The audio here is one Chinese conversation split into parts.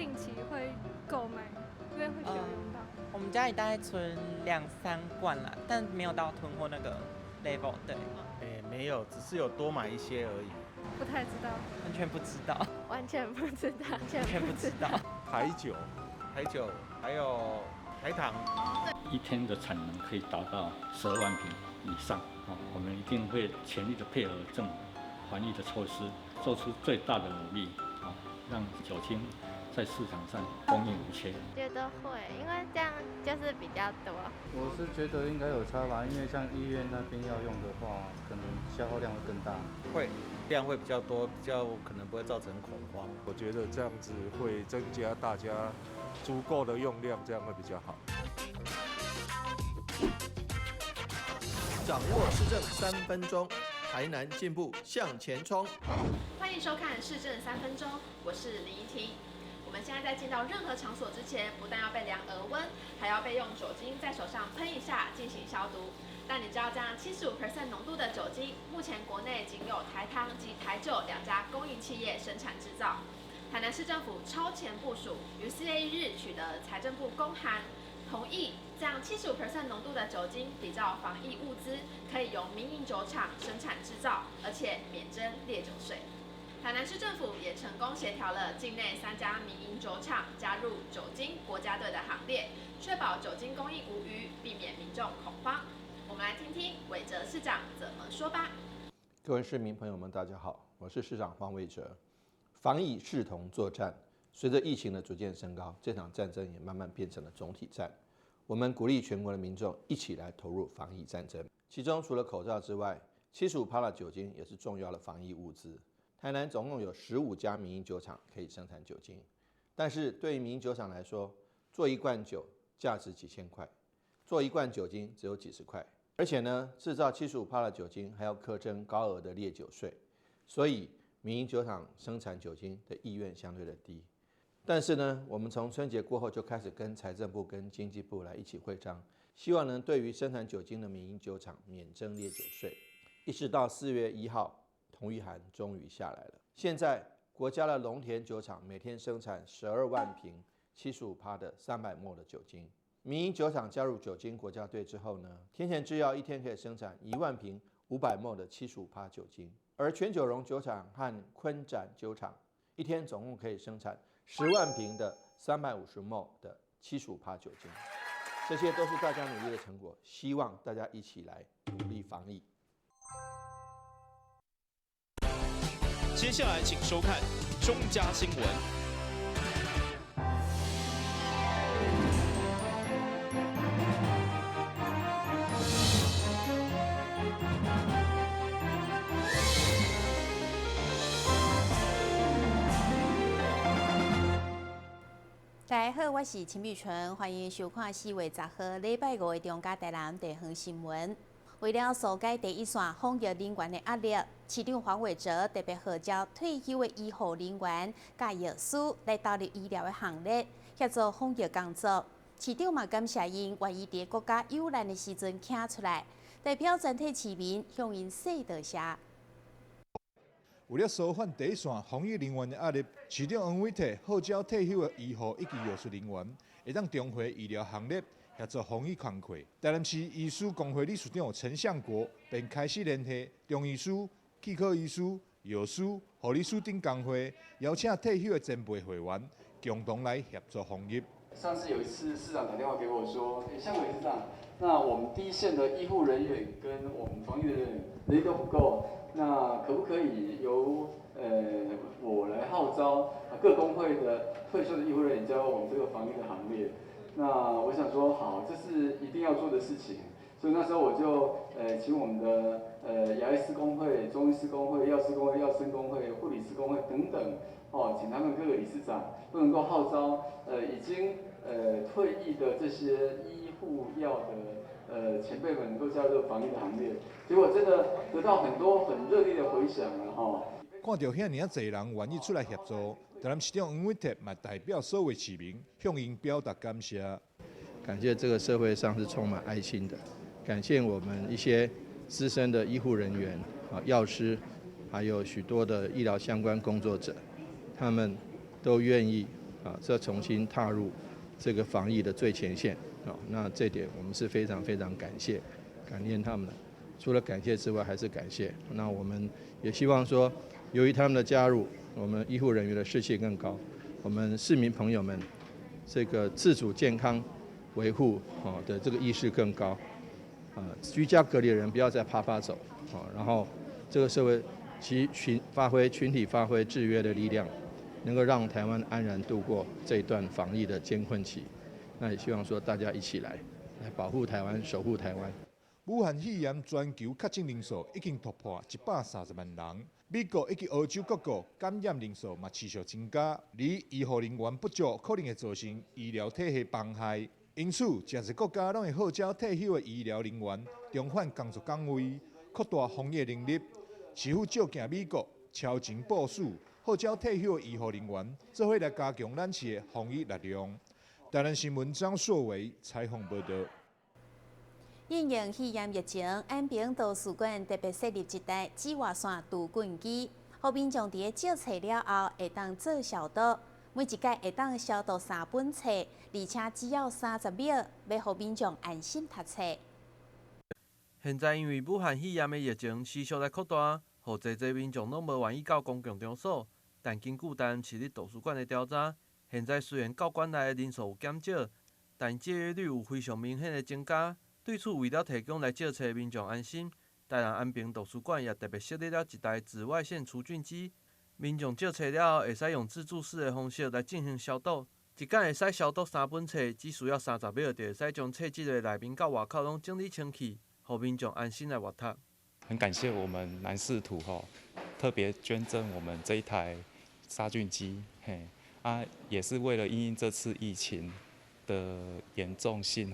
定期会购买，因为会需要用到。我们家里大概存2-3罐啦，但没有到囤货那个 level。对，没有，只是有多买一些而已。不太知道，完全不知道，完全不知道，完全不知道。台酒，还有台糖。一天的产能可以达到12万瓶以上，我们一定会全力的配合政府防疫的措施，做出最大的努力，让酒精在市场上供应无缺。觉得会，因为这样就是比较多。我是觉得应该有差吧，因为像医院那边要用的话，可能消耗量会更大。会量会比较多，比较可能不会造成恐慌。我觉得这样子会增加大家足够的用量，这样会比较好。掌握市政3分钟，台南进步向前冲。欢迎收看《市政3分钟》，我是李怡婷。我们现在在进到任何场所之前，不但要被量额温，还要被用酒精在手上喷一下进行消毒。但你知道这样75% 浓度的酒精，目前国内仅有台糖及台酒2家公营企业生产制造。台南市政府超前部署，于4月1日取得财政部公函，同意这样75% 浓度的酒精比照防疫物资，可以由民营酒厂生产制造，而且免征烈酒税。台南市政府也成功协调了境内3家民营酒厂加入酒精国家队的行列，确保酒精供应无虞，避免民众恐慌。我们来听听韦哲市长怎么说吧。各位市民朋友们，大家好，我是市长黄伟哲。防疫视同作战，随着疫情的逐渐升高，这场战争也慢慢变成了总体战。我们鼓励全国的民众一起来投入防疫战争。其中除了口罩之外，75%的酒精也是重要的防疫物资。台南总共有15家民营酒厂可以生产酒精，但是对于民营酒厂来说，做一罐酒价值几千块，做一罐酒精只有几十块，而且呢，制造75%的酒精还要课征高额的烈酒税，所以民营酒厂生产酒精的意愿相对的低。但是呢，我们从春节过后就开始跟财政部跟经济部来一起会商，希望能对于生产酒精的民营酒厂免征烈酒税，一直到4月1号。同意函终于下来了。现在国家的龙田酒厂每天生产12万瓶75%的300ml的酒精。民营酒厂加入酒精国家队之后呢，天前制药一天可以生产1万瓶500ml的75%酒精，而全九荣酒厂和昆展酒厂一天总共可以生产10万瓶的350ml的75%酒精。这些都是大家努力的成果，希望大家一起来努力防疫。接下来请收看中嘉新闻。大家好，我是陈碧纯，欢迎收看4月10号礼拜5的中嘉台南地方新闻。为了疏解第一线防疫人员的压力，市长黄伟哲特别号召退休的医护人员、甲药师来投入医疗的行列，协助防疫工作。市长嘛感谢因愿意在国家有难的时阵站出来，代表全体市民向因说道谢。为了舒缓第一线防疫人员的压力，市长黄伟哲号召退休的医护以及药师人员会当重回医疗行列。协助防疫工作，台南市医师工会理事长陈相国便开始联系中医师、气科医师、药师、护理师等工会，邀请退休的前辈会员共同来协助防疫。上次有一次市长打电话给我说，向伟市长，那我们第一线的医护人员跟我们防疫人员人力都不够，那可不可以由我来号召各工会的退休的医护人员加入我们这个防疫的行列？那我想说，好，这是一定要做的事情，所以那时候我就请我们的牙医师工会、中医师工会、药师工会、药生工会、护理师工会等等，请他们各个理事长都能够号召已经退役的这些医护药的前辈们能够加入这个防疫的行列，结果真的得到很多很热烈的回响了哈。看到遐尔侪人愿意出来协助。台南市长黄伟哲嘛代表所有市民向因表达感谢。感谢这个社会上是充满爱心的，感谢我们一些资深的医护人员、药师，还有许多的医疗相关工作者，他们都愿意这重新踏入这个防疫的最前线那这点我们是非常非常感念他们的。除了感谢之外，还是感谢。那我们也希望说，由于他们的加入，我们医护人员的士气更高，我们市民朋友们这个自主健康维护的这个意识更高。居家隔离的人不要再趴走然后这个社会群体发挥制约的力量，能够让台湾安然度过这一段防疫的艰困期。那也希望说大家一起来保护台湾，守护台湾。武汉肺炎全球确诊人数已经突破130万人，美国以及欧洲各国感染人数嘛持续增加，而医护人员不足可能会造成医疗体系崩坏。因此，全世国家拢会号召退休的医疗人员重返工作岗位，扩大防疫能力。市府照镜美国，超前部署，号召退休的医护人员做伙来加强咱市的防疫力量。台南新闻张硕伟采访报道。因应肺炎疫情，安平图书馆特别设立一台紫外线除菌机，让民众伫照册了后会当做消毒。每一届会当消毒3本册，而且只要30秒，要让民众安心读册。现在因为武汉肺炎的疫情持续来扩大，互侪民众拢无愿意到公共场所。但根据台南市立图书馆的调查，现在虽然教馆内的人数有减少，但借阅率有非常明显的增加。对此，为了提供来借册的民众安心，台南安平图书馆也特别设立了一台紫外线除菌机。民众借册了后，会使用自助式的方式来进行消毒。一天会使消毒3本册，只需要30秒就会使将册子的内面到外口拢整理清气，让民众安心来阅读。很感谢我们南市图特别捐赠我们这一台杀菌机，也是为了因应这次疫情的严重性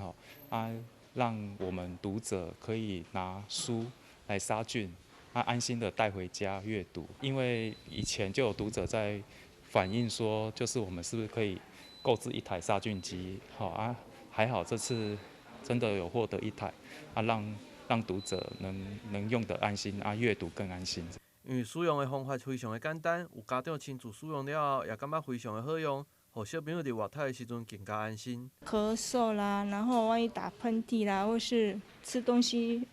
让我们读者可以拿书来杀菌，安心的带回家阅读。因为以前就有读者在反映说，就是我们是不是可以购置一台杀菌机？还好这次真的有获得一台，让读者能用得安心，阅读更安心。因为使用的方法非常的简单，有家长亲自使用了后，也感觉非常的好用。让小朋友伫外头的时阵更加安心。咳嗽啦，然后万一打喷嚏啦，或是吃东西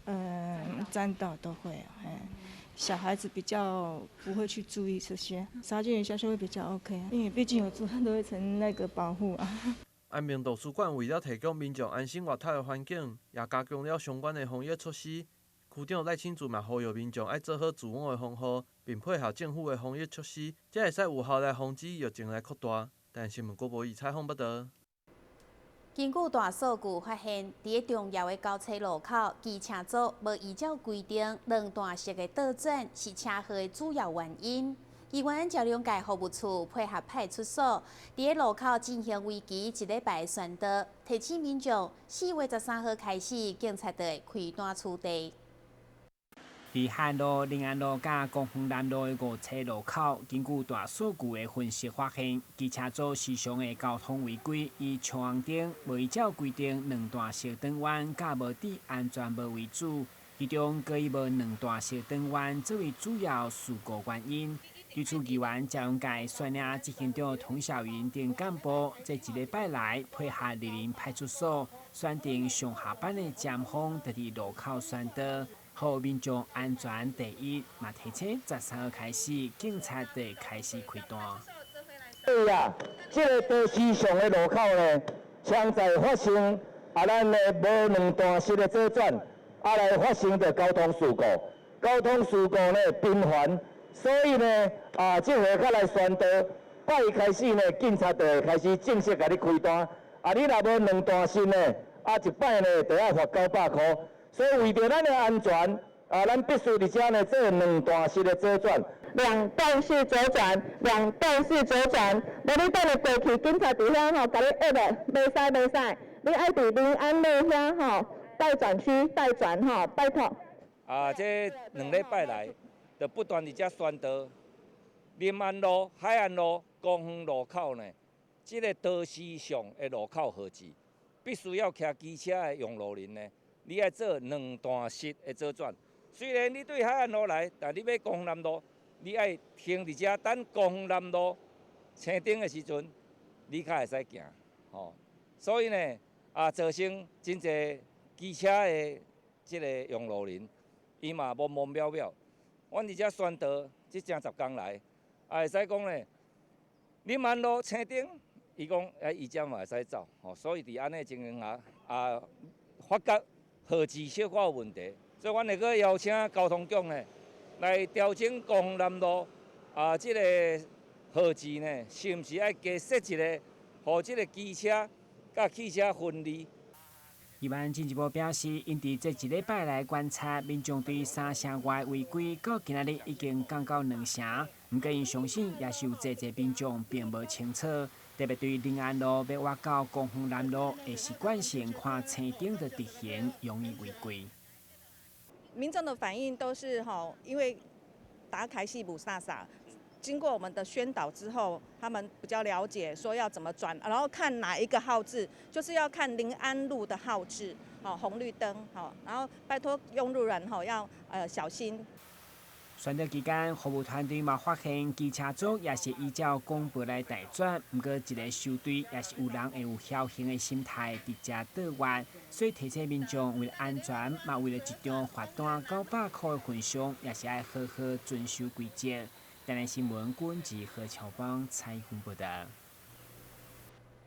沾到都会。小孩子比较不会去注意这些，杀菌一下就会比较 OK， 因为毕竟有做都会成那个保护啊。安平图书馆为了提供民众安心阅读的环境，也加强了相关的防疫措施。区长赖清柱嘛呼吁民众爱做好自我的防护，并配合政府的防疫措施，才会使有效来防止疫情来扩大。但新闻广播以采访报道。根据大数据发现，伫重要的交叉路口，机车族无依照规定两段式的倒转是车祸的主要原因。议员交通界服务处配合派出所，伫路口进行为期1礼拜的宣导，提醒民众4月13号开始，警察就会开单处地。伫汉路、临安路甲光丰南路的5车路口，根据大数据的分析发现，机车族时常的交通违规，以冲红灯、无依照规定两段式转弯，甲无伫安全无为主。其中，各以无两段式转弯作为主要事故原因。对此，议员交通界率领执行长童小云等干部，在1礼拜来配合莅临派出所，选定上下班的尖峰，伫路口宣导。好民众安全第一，嘛提醒13号开始，警察就开始开单。对啊，这个都市上的路口呢，常在发生咱的无两段式的左转，来发生的交通事故。交通事故呢频繁，所以呢这回较来宣导，8月开始呢，警察就会开始正式甲你开单。你若无两段式呢，一摆呢就要罚900块。所以为着咱的安全，咱必须伫遮呢做两段式的左转，两段式左转，两段式左转。无你等下过去，警察伫遐甲你压的，袂使。你爱伫临安路遐待转区待转拜托。这2礼拜来，就不断伫遮宣导，临安路、海岸路、光丰路口呢，这个都市上的路口号志，必须要骑机车的用路人呢。你爱做两段式的左转，虽然你对海岸路来，但你要光丰南路，你爱停伫遮等光丰南路青灯的时阵，你较会使行，吼。所以呢，造成真侪机车的即个用路人，伊嘛懵懵渺渺。阮伫遮宣导即正10天来，会使讲呢，林安路青顶，伊讲伊遮嘛会使走，吼。所以伫安尼情形下，发觉号志小可有问题，所以阮会阁邀请交通局呢来调整高雄南路即个号志呢，是毋是爱加设一个，互即个机车甲汽车分离？议员进一步表示，因伫这一礼拜来观察民众对3城外违规，到今仔日已经降到2城。不过因相信，也是有侪民众并无清楚，特别对临安路要挖到高雄南路，会习惯性看青顶的地形，容易违规。民众的反应都是因为打开西补萨萨。经过我们的宣导之后，他们比较了解说要怎么转，然后看哪一个号志，就是要看临安路的号志，红绿灯，然后拜托用路人要小心。宣导期间，服务团队嘛发现机车族也是依照公布来代转，不过一个收队也是有人会有侥幸的心态伫遮倒弯，所以提醒民众为了安全，嘛为了一张罚单900块的份上，也是要好好遵守规则。台南新闻顾文吉和乔邦采访报道。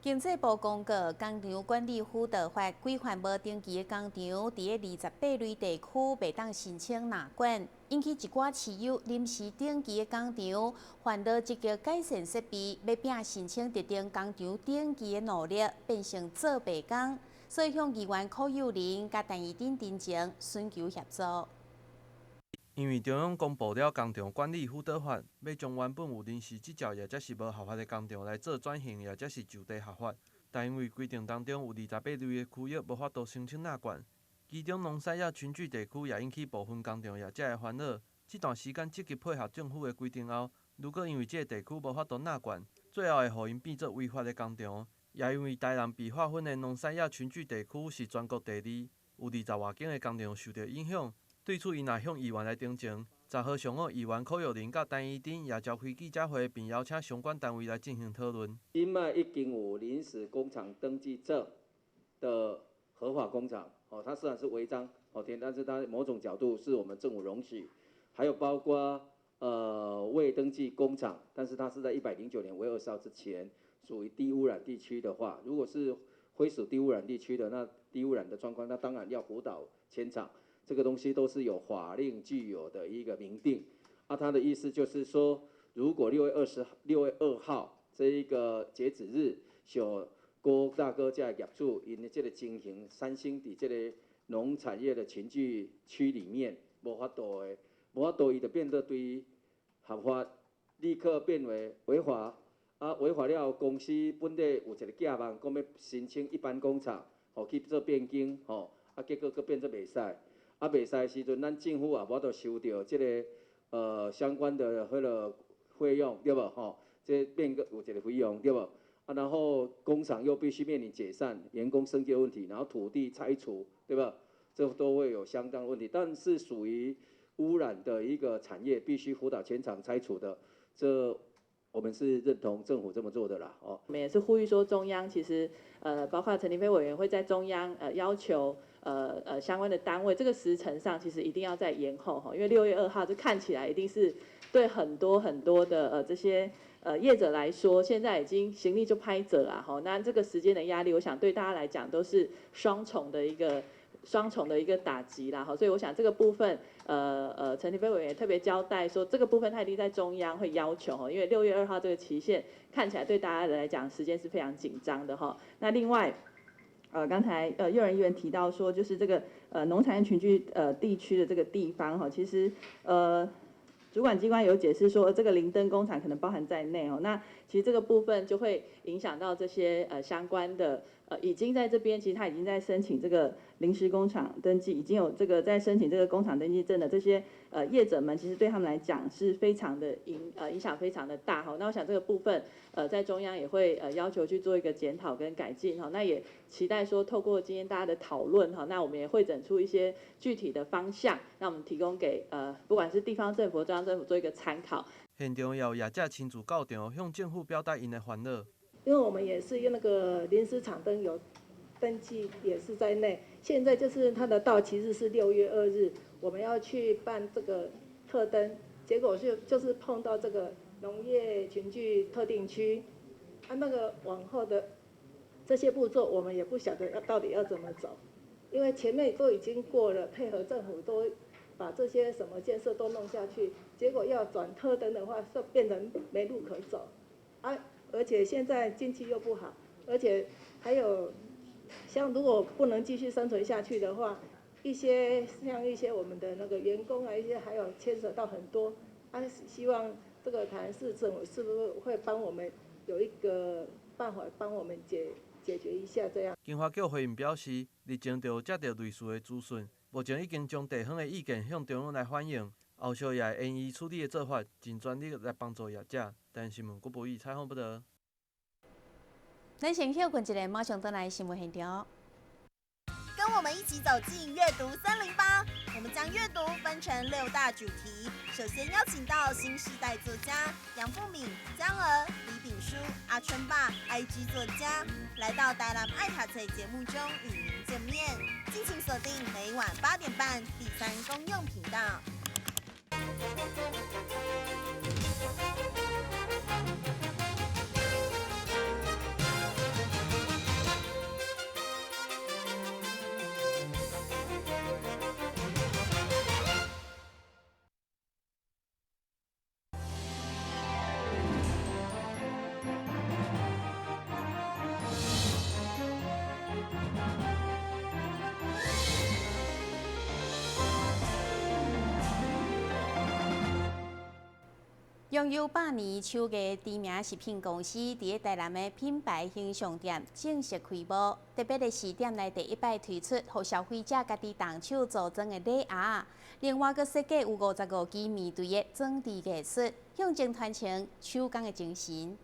经济部公告，工厂管理府的发规范无登记的工厂，伫个28类地区袂当申请纳管，引起一寡持有临时登记的工厂，烦恼积极改善设备，要拼申请特定工厂登记的努力，变成做白工，所以向议员柯友玲甲陈义珍陈情寻求协助。因为中央公布了工厂管理辅导法，要将原本有临时执照也则是无合法的工厂来做转型，也则是就地合法。但因为规定当中有28类的区域无法度申请纳管，其中农产业群聚地区也引起部分工厂业者的烦恼。这段时间积极配合政府的规定后，如果因为这个地区无法度纳管，最后会互因变作违法的工厂。也因为台南被划分的农产业群聚地区是全国第2，有20外间的工厂受到影响。对此，因也向议员来订正。10号上午，议员柯友玲甲陈义珍也召开记者会，并邀请相关单位来进行讨论。因卖已经有临时工厂登记证的合法工厂，它虽然是违章，但是它某种角度是我们政府容许。还有包括未登记工厂，但是它是在109年5月20号之前属于低污染地区的话，如果是归属低污染地区的，那低污染的状况，那当然要辅导迁厂。这个东西都是有法令具有的一个明定，他的意思就是说，如果6月2号这一个截止日，小郭大哥这业主因的这个经营3星伫这个农产业的群聚区里面无法度伊就变得对合法立刻变为违法，违法了公司本地有一个假望，讲要申请一般工厂，去做变更，结果佫变做袂使。袂使的时阵，咱政府也无法度收到这个相关的迄个费用，对无？这变个有一个费用，对无？然后工厂又必须面临解散、员工生计的问题，然后土地拆除，对吧？这都会有相当的问题。但是属于污染的一个产业，必须辅导全厂拆除的，这我们是认同政府这么做的啦。我们也是呼吁说，中央其实包括陈亭妃委员会在中央要求。相关的单位，这个时程上其实一定要再延后哈，因为6月2号这看起来一定是对很多的这些业者来说，现在已经行李就拍折了哈，那这个时间的压力，我想对大家来讲都是双重的一个打击啦哈，所以我想这个部分陈亭妃委员也特别交代说，这个部分他一定在中央会要求哈，因为6月2号这个期限看起来对大家来讲时间是非常紧张的哈，那另外。刚才诱人议员提到说，就是这个农产业群聚地区的这个地方哈，其实主管机关有解释说，这个零灯工厂可能包含在内哦。那其实这个部分就会影响到这些相关的已经在这边，其实他已经在申请这个临时工厂登记，已经有这个在申请这个工厂登记证的这些业者们，其实对他们来讲是非常的影响非常的大哈。那我想这个部分在中央也会要求去做一个检讨跟改进哈。那也期待说透过今天大家的讨论哈，那我们也会整出一些具体的方向，那我们提供给不管是地方政府、中央政府做一个参考。现场也有业者亲自到场，向政府表达因的烦恼。因为我们也是那个临时场灯有登记也是在内。现在就是它的到期日是6月2日，我们要去办这个特登，结果就是碰到这个农业群聚特定区，那个往后的这些步骤我们也不晓得到底要怎么走，因为前面都已经过了，配合政府都把这些什么建设都弄下去，结果要转特登的话，就变成没路可走，而且现在经济又不好，而且还有像如果不能继续生存下去的话，像一些我们的那个员工一些还有牵扯到很多，希望这个台南市政府是不是会帮我们有一个办法帮我们解决一下这样。经发局回应表示，日前就接到类似的资讯，目前已经将地方的意见向中央来反映，后续也会因伊处理的做法，尽全力来帮助业者。但新闻郭博宇采访报道。咱先休困一下，马上回来新闻现场。跟我们一起走进阅读森林吧！我们将阅读分成6大主题。首先邀请到新时代作家杨富敏、江娥、李炳书、阿春爸、IG 作家，来到台南爱读册节目中与您见面。敬请锁定每晚8点半第3公用频道。拥有100年手艺知名食品公司，伫台南的品牌形象店正式开幕。特别的是，店内第一摆推出，予消费者家己动手组装的礼盒。另外，佮设计有55支面对的装置艺术，象征传承手工的精神。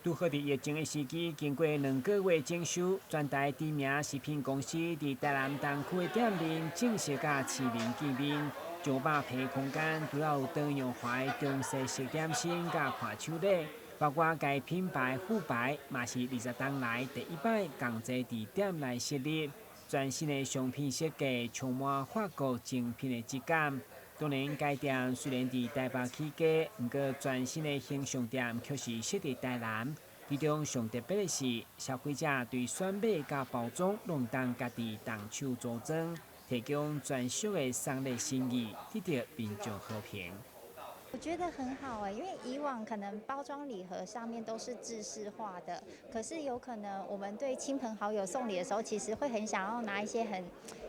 拄好伫疫情的时期，经过2个月整修，全台知名食品公司伫台南东区的店面正式甲市民见面。900平空间，主要有多样化的中式食点心甲伴手礼，包括该品牌副牌，嘛是20年来第一摆共齐伫店内设立。全新的商品设计充满法国精品的质感。当然，该店虽然伫台北起家，不过全新的形象店却是设伫台南。其中上特别的是，消费者对选买甲包装拢当家己动手组装。提供专属的送礼心意，得到民众好评。我觉得很好因为以往可能包装礼盒上面都是制式化的，可是有可能我们对亲朋好友送礼的时候，其实会很想要拿一些很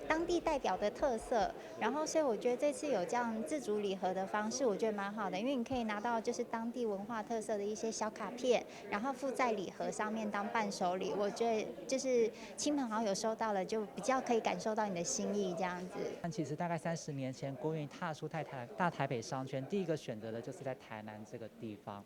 当地代表的特色，然后所以我觉得这次有这样自主礼盒的方式，我觉得蛮好的，因为你可以拿到就是当地文化特色的一些小卡片，然后附在礼盒上面当伴手礼，我觉得就是亲朋好友收到了就比较可以感受到你的心意这样子。其实大概30年前，国运踏出大台北商圈，第一个选择的就是在台南这个地方。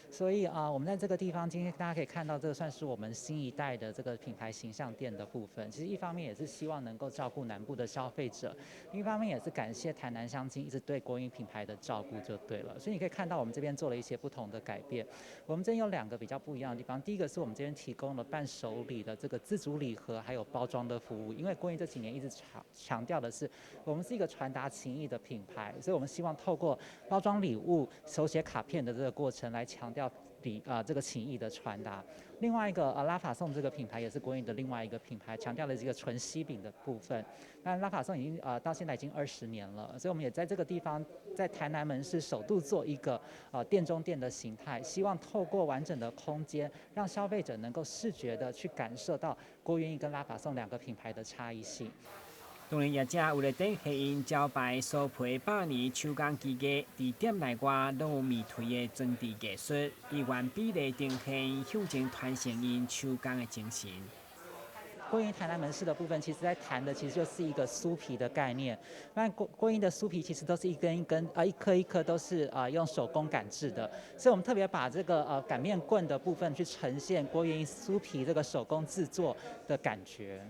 所以我们在这个地方，今天大家可以看到，这个算是我们新一代的这个品牌形象店的部分。其实一方面也是希望能够照顾南部的消费者，另一方面也是感谢台南乡亲一直对国营品牌的照顾就对了。所以你可以看到我们这边做了一些不同的改变。我们这边有2个比较不一样的地方，第一个是我们这边提供了伴手礼的这个自主礼盒，还有包装的服务。因为国营这几年一直强调的是，我们是一个传达情谊的品牌，所以我们希望透过包装礼物、手写卡片的这个过程来强调这个情谊的传达。另外一个拉法颂这个品牌也是国营的另外一个品牌，强调的这个纯西饼的部分。那拉法颂已经到现在已经20年了，所以我们也在这个地方，在台南门市首度做一个店中店的形态，希望透过完整的空间，让消费者能够视觉的去感受到郭元益跟拉法颂2个品牌的差异性。当然，业者为了等客因招牌所配100年手工技艺，伫店内外都有面推的装置艺术，以原比例呈现，象征传承因手工的精神。郭营台南门市的部分，其实在谈的其实就是一个酥皮的概念。那郭营的酥皮其实都是一根一根一颗一颗都是用手工擀制的，所以我们特别把这个擀面棍的部分去呈现郭营酥皮这个手工制作的感觉。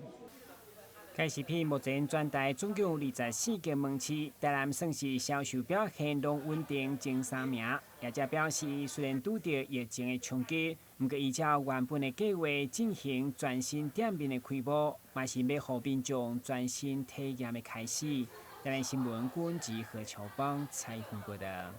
该食品目前全台总共有24个门市，台南算是销售表现拢稳定前3名，业者表示，虽然拄到疫情的冲击，不过依照原本的计划进行全新店面的开幕，嘛是要让民众全新体验的开始。台湾新闻军及何乔邦采访过的。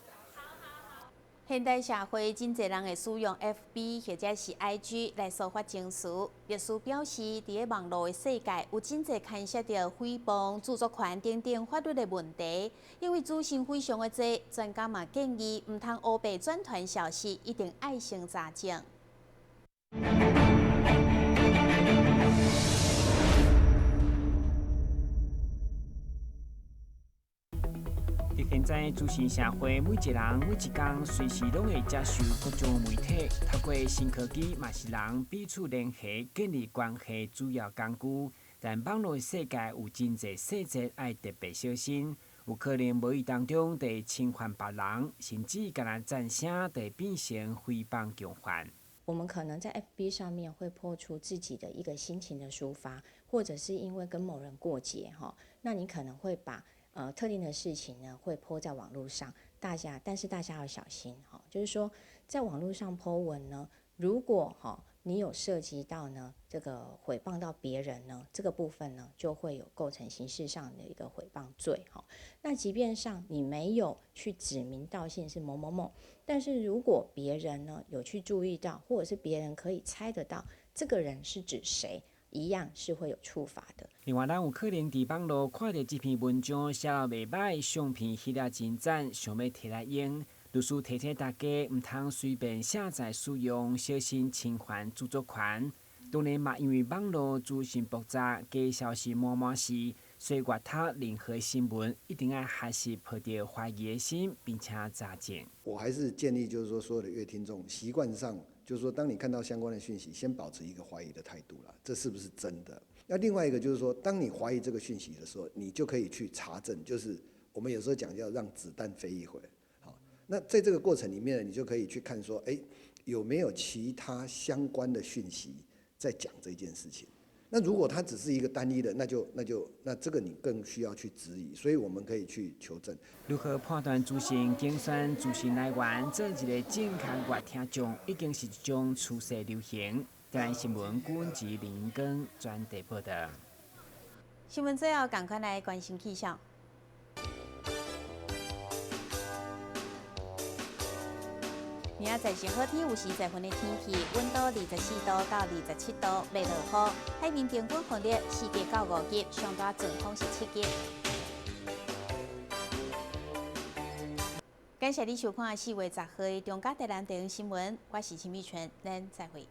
现代社会真侪人会使用 FB 或者是 IG 来抒发情绪。律师表示，伫个网络的世界，有真侪牵涉到诽谤、著作权等等法律的问题，因为资讯非常的多，专家嘛建议唔通乌白转传消息，一定爱先查证。现在资讯社会，每一人每一天随时拢会接受各种媒体，透过新科技，嘛是人彼此联系、建立关系主要工具。但网络世界有真侪细节爱特别小心，有可能无意当中会侵犯别人，甚至敢若赞声会变成诽谤强犯。我们可能在 FB 上面会抛出自己的一个心情的抒发，或者是因为跟某人过节哈，那你可能会把特定的事情呢会po在网络上，但是大家要小心哈，就是说在网络上po文呢，如果你有涉及到呢这个诽谤到别人呢，这个部分呢就会有构成刑事上的一个诽谤罪哈。那即便上你没有去指名道姓是某某某，但是如果别人呢有去注意到，或者是别人可以猜得到这个人是指谁，一样是会有处罚的。另外，咱有可能伫网络看到这篇文章写了袂歹，相片翕了真赞，想要摕来用。律师提醒大家，唔通随便下载使用，小心侵犯著作权。当然嘛，因为网络资讯复杂，假消息满满是，所以阅读任何新闻一定要学习抱着怀疑的心，并且查证。我还是建议，就是说，所有的乐听众习惯上，就是说，当你看到相关的讯息，先保持一个怀疑的态度啦，这是不是真的？那另外一个就是说，当你怀疑这个讯息的时候，你就可以去查证，就是我们有时候讲叫让子弹飞一回。好，那在这个过程里面呢，你就可以去看说，有没有其他相关的讯息在讲这件事情。那如果它只是一个单一的，那这个你更需要去质疑，所以我们可以去求证。如何判断资讯精选资讯来源，做一个正确阅听众，已经是一种趋势流行。台湾新闻军及林英根专题报道。新闻最后，赶快来关心气象。明仔载是好天，有时在分的天气，温度24度到27度，袂落雨，海面平均风力4级到5级，上大阵风是7级。感谢你收看4月10号的中嘉台南地方新闻，我是陈美纯，咱再会。